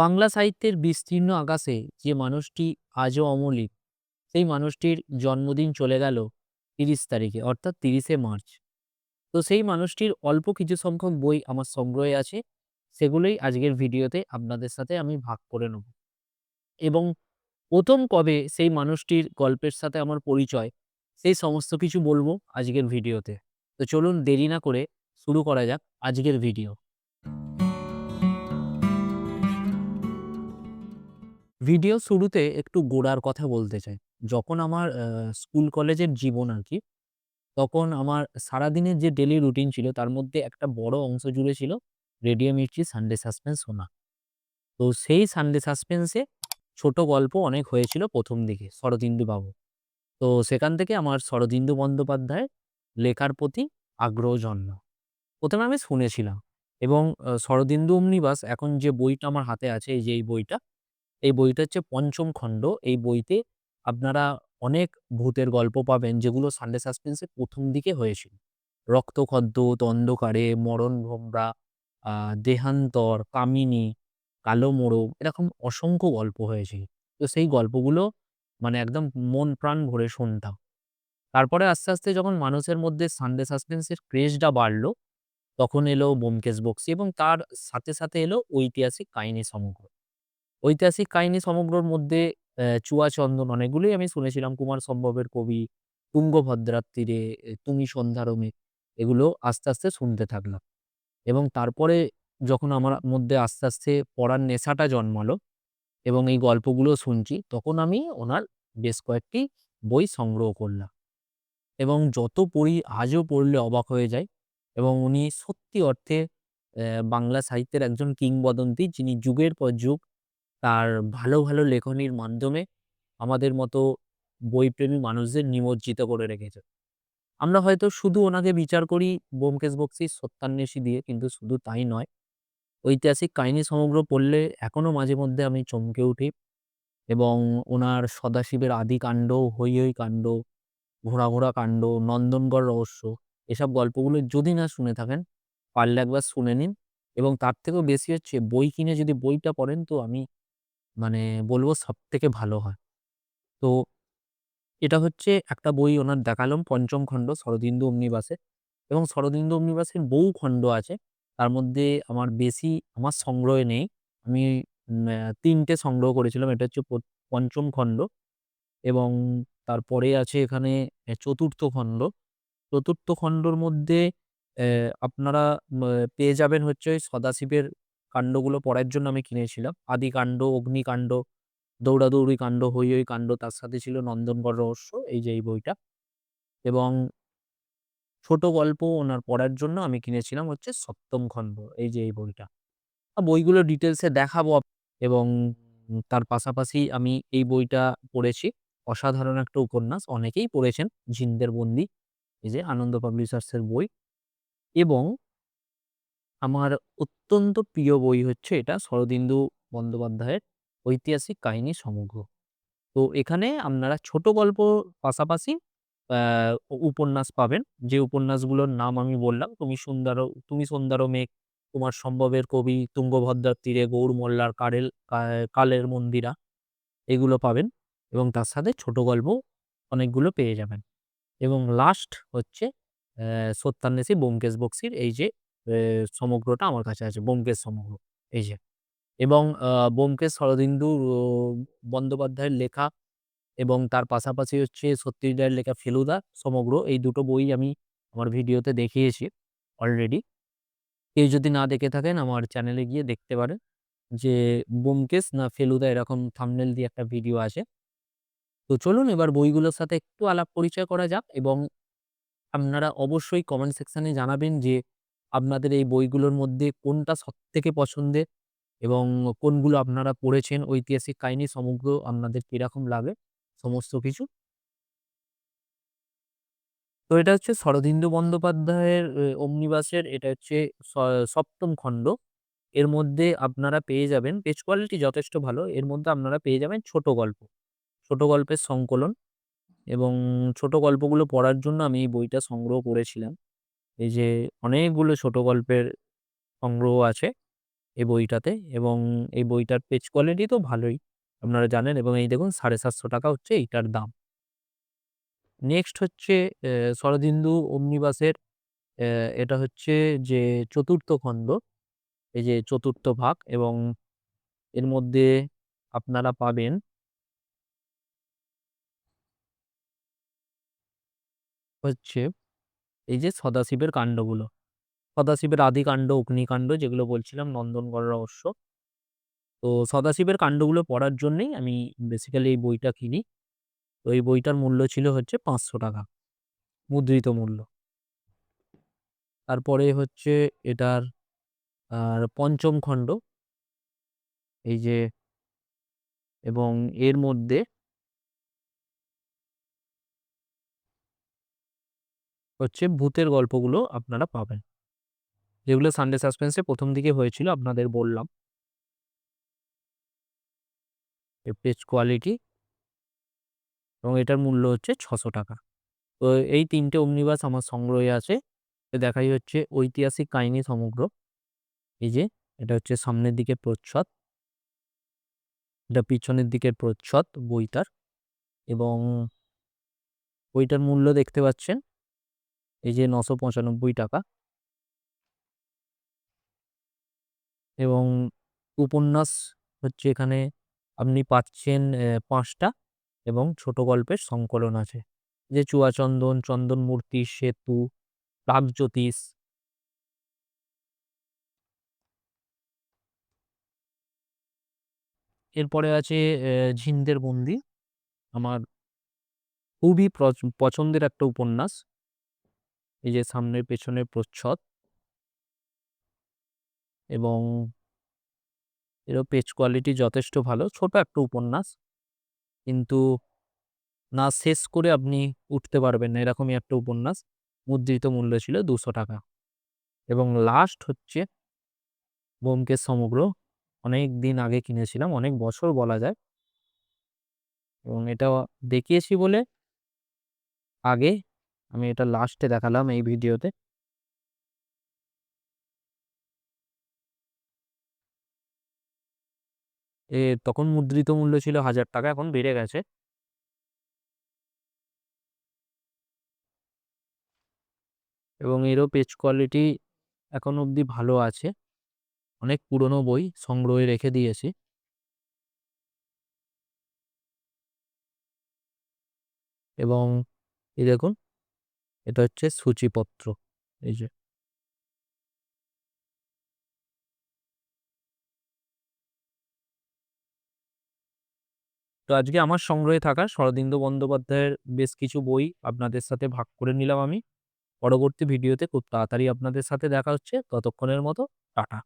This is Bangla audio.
বাংলা সাহিত্যের বিস্তীর্ণ আকাশে যে মানুষটি আজও অমলিক, সেই মানুষটির জন্মদিন চলে গেল ৩০ তারিখে অর্থাৎ ৩০শে মার্চ। তো সেই মানুষটির অল্প কিছু সংখ্যক বই আমার সংগ্রহে আছে। সেগুলোই আজকের ভিডিওতে আপনাদের সাথে আমি ভাগ করে নেব। এবং ১ম কবে সেই মানুষটির গল্পের সাথে আমার পরিচয়, সেই সমস্ত কিছু বলব আজকের ভিডিওতে। তো চলুন দেরি না করে শুরু করা যাক আজকের ভিডিও। ভিডিও শুরুতে একটু গোড়ার কথা বলতে চাই। যখন আমার স্কুল কলেজের জীবন আরকি, তখন আমার সারাদিনের যে ডেইলি রুটিন ছিল তার মধ্যে একটা বড় অংশ জুড়ে ছিল রেডিও মির্চি সানডে সাসপেন্স শোনা। তো সেই সানডে সাসপেন্সে ছোট গল্প অনেক হয়েছিল ১ম দিকে শরদিন্দু বাবু। তো সেখান থেকে আমার শরদিন্দু বন্দ্যোপাধ্যায়ের লেখার প্রতি আগ্রহ জন্ম। ১ম এ আমি শুনেছিলাম এবং শরদিন্দু অমনিবাস এখন যে বইটা আমার হাতে আছে, এই যে এই বইটা, এই বইটা হচ্ছে ৫ম খণ্ড। এই বইতে আপনারা অনেক ভূতের গল্প পাবেন যেগুলো সানডে সাসপেন্সে ১ম দিকে হয়েছিল। রক্তখদ্যোত, অন্ধকারে, মরণভোমরা, আ দেহান্তর, কামিনী, কালো মোড়ক এরকম অসংখ্য গল্প হয়েছিল। তো সেই গল্পগুলো মানে একদম মন প্রাণ ভরে শুনতাম। তারপরে আস্তে, আস্তে যখন মানুষের মধ্যে সানডে সাসপেন্সের ক্রেজটা বাড়ল, তখন এলো ব্যোমকেশ বক্সী এবং তার সাথে, সাথে এলো ঐতিহাসিক কাহিনী সমগ্র। ঐতিহাসিক কাহিনী সমগ্রর মধ্যে চুয়াচন্দন অনেকগুলোই আমি শুনেছিলাম। কুমার সম্ভবের কবি, তুঙ্গভদ্রার তীরে, তুমি সন্ধ্যার মেঘ, এগুলো আস্তে, আস্তে শুনতে থাকলাম। এবং তারপরে যখন আমার মধ্যে আস্তে, আস্তে পড়ার নেশাটা জন্মালো এবং এই গল্পগুলো শুনছি, তখন আমি ওনার বেশ কয়েকটি বই সংগ্রহ করলাম। এবং যত পড়ি আজও পড়লে অবাক হয়ে যাই এবং উনি সত্যি অর্থে বাংলা সাহিত্যের একজন কিংবদন্তি, যিনি যুগের পর যুগ তার ভালো, ভালো লেখনীর মাধ্যমে আমাদের মতো বইপ্রেমী মানুষদের নিমজ্জিত করে রেখেছে। আমরা হয়তো শুধু ওনাকে বিচার করি ব্যোমকেশ বক্সীর সত্যান্বেষী দিয়ে, কিন্তু শুধু তাই নয়। ঐতিহাসিক কাহিনী সমগ্র পড়লে এখনো মাঝে মধ্যে আমি চমকে উঠি এবং ওনার সদাশিবের আদিকাণ্ড, হৈ হৈ কাণ্ড, ঘোড়া, ঘোড়া কাণ্ড, নন্দনগড় রহস্য, এসব গল্পগুলো যদি না শুনে থাকেন, পারলে একবার শুনে নিন। এবং তার থেকেও বেশি হচ্ছে বই কিনে যদি বইটা পড়েন, তো আমি মানে বলব সবথেকে ভালো হয়। তো এটা হচ্ছে একটা বই ওনার দেখালাম ৫ম খণ্ড শরদিন্দু অমনিবাসে। এবং শরদিন্দু অমনিবাসের বহু খণ্ড আছে। তার মধ্যে আমার সংগ্রহে নেই। আমি ৩ টে সংগ্রহ করেছিলাম। এটা হচ্ছে ৫ম খণ্ড এবং তারপরে আছে এখানে ৪র্থ খণ্ড। ৪র্থ খণ্ডর মধ্যে অ্যা আপনারা পেয়ে যাবেন হচ্ছে ওই সদাশিবের কাণ্ডগুলো পড়ার জন্য আমি কিনেছিলাম। আদিকাণ্ড, অগ্নিকাণ্ড, দৌড়াদৌড়ি কাণ্ড, হৈ হৈ কাণ্ড, তার সাথে ছিল নন্দনগড় রহস্য, এই যে এই বইটা। এবং ছোট গল্প ওনার পড়ার জন্য আমি কিনেছিলাম হচ্ছে ৭ম খণ্ড, এই যে এই বইটা। বইগুলো ডিটেইলস এ দেখাবো এবং তার পাশাপাশি আমি এই বইটা পড়েছি। অসাধারণ একটা উপন্যাস। অনেকেই পড়েছেন 'জিনদের বন্দী', এই যে আনন্দ পাবলিশার্স এর বই। এবং আমার অত্যন্ত প্রিয় বই হচ্ছে এটা শরদিন্দু বন্দ্যোপাধ্যায়ের 'ঐতিহাসিক কাহিনী সমগ্র'। তো এখানে আপনারা ছোট গল্প পাশাপাশি আ উপন্যাস পাবেন। যে উপন্যাসগুলোর নাম আমি বললাম, 'তুমি সন্ধ্যারও মেঘ', কুমার সম্ভবের 'কবি', 'তুঙ্গভদ্রার তীরে', গৌড় মোল্লার 'কালের মন্দিরা', এগুলো পাবেন এবং তার সাথে ছোট গল্প অনেকগুলো পেয়ে যাবেন। এবং লাস্ট হচ্ছে সত্যান্বেষী ব্যোমকেশ বক্সীর এই যে সমগ্রটা আমার কাছে আছে, 'ব্যোমকেশ সমগ্র', এই যে। এবং ব্যোমকেশ শরদিন্দু বন্দ্যোপাধ্যায়ের লেখা এবং তার পাশাপাশি হচ্ছে সত্যজিৎ রায়ের লেখা 'ফেলুদা' সমগ্র, এই দুটো বই আমি আমার ভিডিওতে দেখিয়েছি অলরেডি। কেউ যদি না দেখে থাকেন আমার চ্যানেলে গিয়ে দেখতে পারেন যে 'ব্যোমকেশ না ফেলুদা' এরকম থাম্বনেল দিয়ে একটা ভিডিও আছে। তো চলুন এবার বইগুলোর সাথে একটু আলাপ পরিচয় করা যাক এবং আপনারা অবশ্যই কমেন্ট সেকশনে জানাবেন যে আপনাদের এই বইগুলোর মধ্যে কোনটা সবথেকে পছন্দের এবং কোনগুলো আপনারা পড়েছেন। ঐতিহাসিক কাহিনী সমগ্র আপনাদের কিরকম লাগে সমস্ত কিছু। তো এটা হচ্ছে শরদিন্দু বন্দ্যোপাধ্যায়ের 'অমনিবাসের', এটা হচ্ছে স ৭ম খণ্ড। এর মধ্যে আপনারা পেয়ে যাবেন, পেজ কোয়ালিটি যথেষ্ট ভালো। এর মধ্যে আপনারা পেয়ে যাবেন ছোট গল্প। ছোট গল্পের সংকলন এবং ছোট গল্পগুলো পড়ার জন্য আমি এই বইটা সংগ্রহ করেছিলাম। এই যে অনেকগুলো ছোট গল্পের সংগ্রহ আছে এই বইটাতে, এবং এই বইটার পেজ কোয়ালিটি তো ভালোই, আপনারা জানেন, এবং এই দেখুন ৳৭৫০ হচ্ছে এইটার দাম। নেক্সট হচ্ছে শরদিন্দু omnibus-এর এটা হচ্ছে যে ৪র্থ খণ্ড, এই যে ৪র্থ ভাগ, এবং এর মধ্যে আপনারা পাবেন হচ্ছে এই যে সদাশিবের কাণ্ডগুলো। সদাশিবের আদিকাণ্ড, অগ্নিকাণ্ড যেগুলো বলছিলাম, নন্দনগড় রহস্য। তো সদাশিবের কাণ্ডগুলো পড়ার জন্যেই আমি বেসিক্যালি এই বইটা কিনি। তো এই বইটার মূল্য ছিল হচ্ছে ৳৫০০, মুদ্রিত মূল্য। তারপরে হচ্ছে এটার ৫ম খণ্ড, এই যে, এবং এর মধ্যে হচ্ছে ভূতের গল্পগুলো আপনারা পাবেন। যেগুলো সানডে সাসপেন্স এ ১ম দিকে হয়েছিল আপনাদের বললাম। এর পেজ কোয়ালিটি এবং এটার মূল্য হচ্ছে ৳৬০০। তো এই ৩ টে omnibus আমার সংগ্রহে আছে। দেখাই হচ্ছে ঐতিহাসিক কাহিনী সমগ্র। এই যে, এটা হচ্ছে সামনের দিকে প্রচ্ছদ, এটা পিছনের দিকের প্রচ্ছদ বইটার, এবং বইটার মূল্য দেখতে পাচ্ছেন এই যে ৳৯৯৫, এবং উপন্যাস হচ্ছে এখানে আপনি পাচ্ছেন ৫ টা, এবং ছোট গল্পের সংকলন আছে। যে চুয়াচন্দন, চন্দনমূর্তি, সেতু, প্রাগজ্যোতিষ। এরপরে আছে ঝিন্দের বন্দী। আমার খুবই পছন্দের একটা উপন্যাস। এই যে সামনে পেছনে প্রচ্ছদ, এবং এরও পেজ কোয়ালিটি যথেষ্ট ভালো। ছোট একটা উপন্যাস, কিন্তু না শেষ করে আপনি উঠতে পারবেন না, এরকমই একটা উপন্যাস। মুদ্রিত মূল্য ছিল ৳২০০। এবং লাস্ট হচ্ছে ব্যোমকেশ সমগ্র। অনেকদিন আগে কিনেছিলাম, অনেক বছর বলা যায়, এবং এটা দেখিয়েছি বলে আগে, আমি এটা লাস্টে দেখালাম এই ভিডিওতে। তখন মুদ্রিত মূল্য ছিল ৳১,০০০, এখন বেড়ে গেছে, এবং এরও পেজ কোয়ালিটি এখনো অব্দি ভালো আছে। অনেক পুরনো বই সংগ্রহে রেখে দিয়েছি, এবং এই দেখুন, এটা হচ্ছে সূচিপত্র। এই যে, তো আজকে আমার সংগ্রহে থাকা শরদিন্দু বন্দ্যোপাধ্যায়ের বেশ কিছু বই আপনাদের সাথে ভাগ করে নিলাম আমি। পরবর্তী ভিডিওতে খুব তাড়াতাড়ি আপনাদের সাথে দেখা হচ্ছে। ততক্ষণের মতো টাটা।